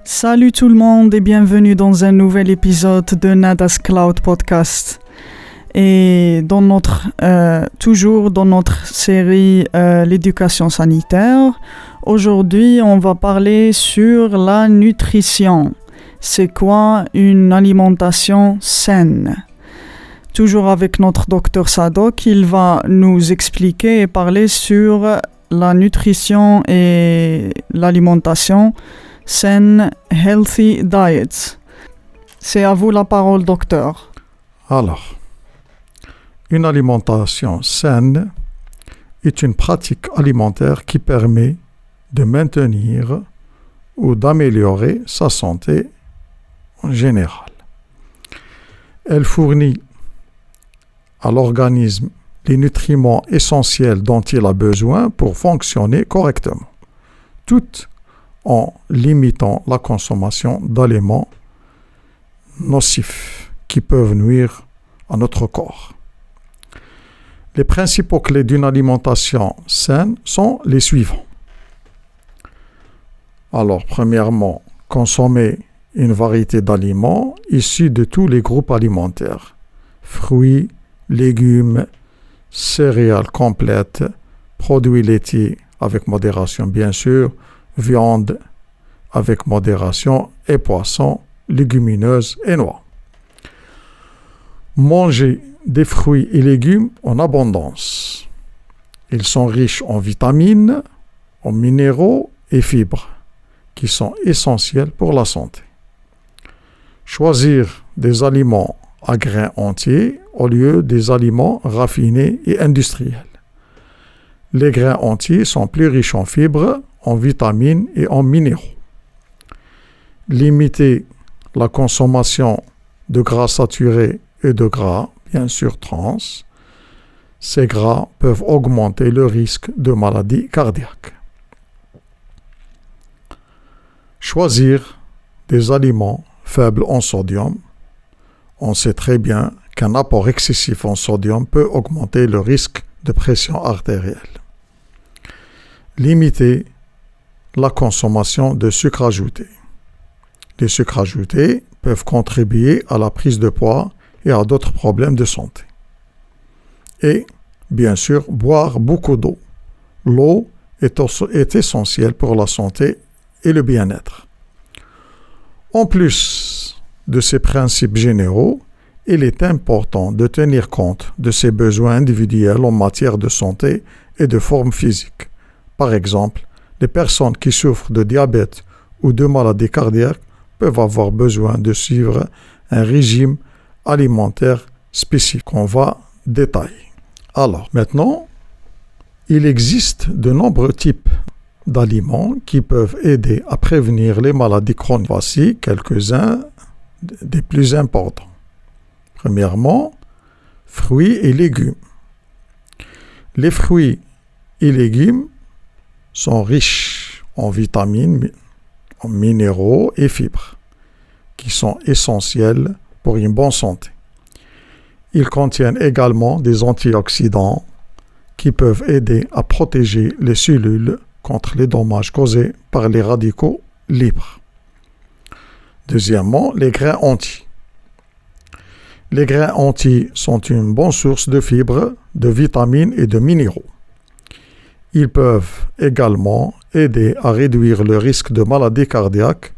Salut tout le monde et bienvenue dans un nouvel épisode de Nada's Cloud Podcast. Et toujours dans notre série l'éducation sanitaire, aujourd'hui on va parler sur la nutrition. C'est quoi une alimentation saine? Toujours avec notre docteur Sadok, il va nous expliquer et parler sur la nutrition et l'alimentation saine, healthy diets. C'est à vous la parole, docteur. Alors, une alimentation saine est une pratique alimentaire qui permet de maintenir ou d'améliorer sa santé en général. Elle fournit à l'organisme les nutriments essentiels dont il a besoin pour fonctionner correctement, tout en limitant la consommation d'aliments nocifs qui peuvent nuire à notre corps. Les principaux clés d'une alimentation saine sont les suivants. Alors, premièrement, consommer une variété d'aliments issus de tous les groupes alimentaires, fruits, légumes, céréales complètes, produits laitiers avec modération bien sûr, viande avec modération et poissons, légumineuses et noix. Manger des fruits et légumes en abondance. Ils sont riches en vitamines, en minéraux et fibres qui sont essentiels pour la santé. Choisir des aliments à grains entiers au lieu des aliments raffinés et industriels. Les grains entiers sont plus riches en fibres, en vitamines et en minéraux. Limiter la consommation de gras saturés et de gras, bien sûr trans. Ces gras peuvent augmenter le risque de maladies cardiaques. Choisir des aliments faibles en sodium. On sait très bien qu'un apport excessif en sodium peut augmenter le risque de pression artérielle. Limiter la consommation de sucre ajouté. Les sucres ajoutés peuvent contribuer à la prise de poids et à d'autres problèmes de santé. Et, bien sûr, boire beaucoup d'eau. L'eau est essentielle pour la santé et le bien-être. En plus de ces principes généraux, il est important de tenir compte de ses besoins individuels en matière de santé et de forme physique. Par exemple, les personnes qui souffrent de diabète ou de maladies cardiaques peuvent avoir besoin de suivre un régime alimentaire spécifique qu'on va détailler. Alors, maintenant, il existe de nombreux types d'aliments qui peuvent aider à prévenir les maladies chroniques. Voici quelques-uns des plus importants. Premièrement, fruits et légumes. Les fruits et légumes sont riches en vitamines, en minéraux et fibres, qui sont essentiels pour une bonne santé. Ils contiennent également des antioxydants qui peuvent aider à protéger les cellules contre les dommages causés par les radicaux libres. Deuxièmement, les grains entiers. Les grains entiers sont une bonne source de fibres, de vitamines et de minéraux. Ils peuvent également aider à réduire le risque de maladies cardiaques,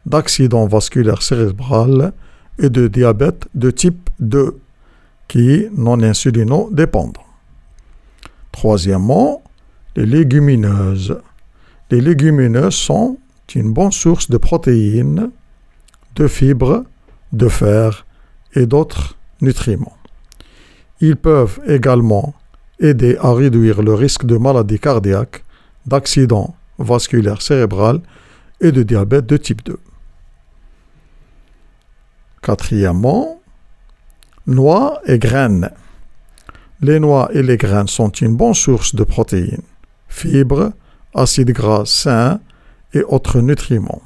d'accidents vasculaires cérébraux et de diabète de type 2, qui est non insulino-dépendant. Troisièmement, les légumineuses. Les légumineuses sont une bonne source de protéines, de fibres, de fer et d'autres nutriments. Ils peuvent également aider à réduire le risque de maladies cardiaques, d'accidents vasculaires cérébraux et de diabète de type 2. Quatrièmement, noix et graines. Les noix et les graines sont une bonne source de protéines, fibres, acides gras sains et autres nutriments.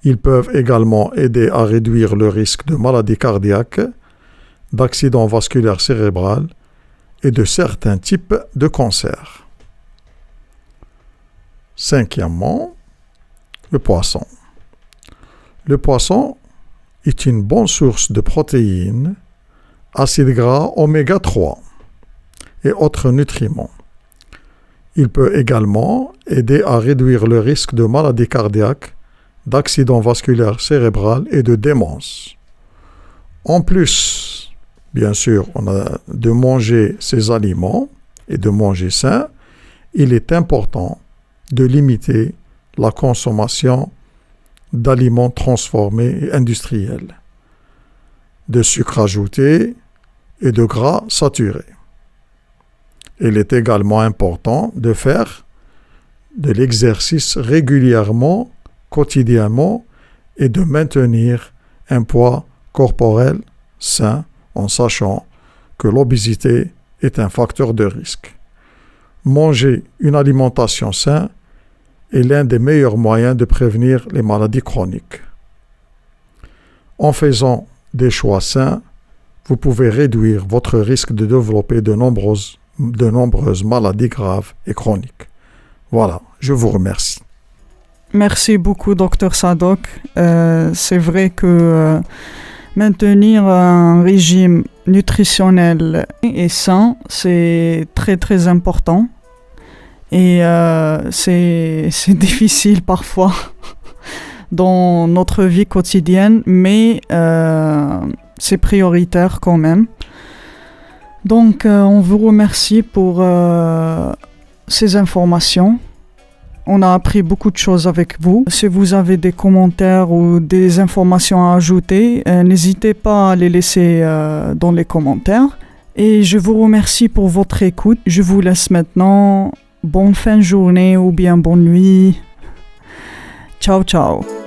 Ils peuvent également aider à réduire le risque de maladies cardiaques, d'accidents vasculaires cérébraux et de certains types de cancers. Cinquièmement, le poisson. Le poisson est une bonne source de protéines, acides gras oméga 3 et autres nutriments. Il peut également aider à réduire le risque de maladies cardiaques, d'accidents vasculaires cérébraux et de démence. En plus, bien sûr, on a de manger ces aliments et de manger sain. Il est important de limiter la consommation d'aliments transformés et industriels, de sucre ajouté et de gras saturés. Il est également important de faire de l'exercice régulièrement, quotidiennement, et de maintenir un poids corporel sain en sachant que l'obésité est un facteur de risque. Manger une alimentation saine est l'un des meilleurs moyens de prévenir les maladies chroniques. En faisant des choix sains, vous pouvez réduire votre risque de développer de nombreuses maladies graves et chroniques. Voilà, je vous remercie. Merci beaucoup, Dr Sadok. C'est vrai que maintenir un régime nutritionnel et sain, c'est très très important. Et c'est difficile parfois dans notre vie quotidienne, mais c'est prioritaire quand même. Donc, on vous remercie pour ces informations. On a appris beaucoup de choses avec vous. Si vous avez des commentaires ou des informations à ajouter, n'hésitez pas à les laisser dans les commentaires. Et je vous remercie pour votre écoute. Je vous laisse maintenant. Bonne fin de journée ou bien bonne nuit. Ciao, ciao.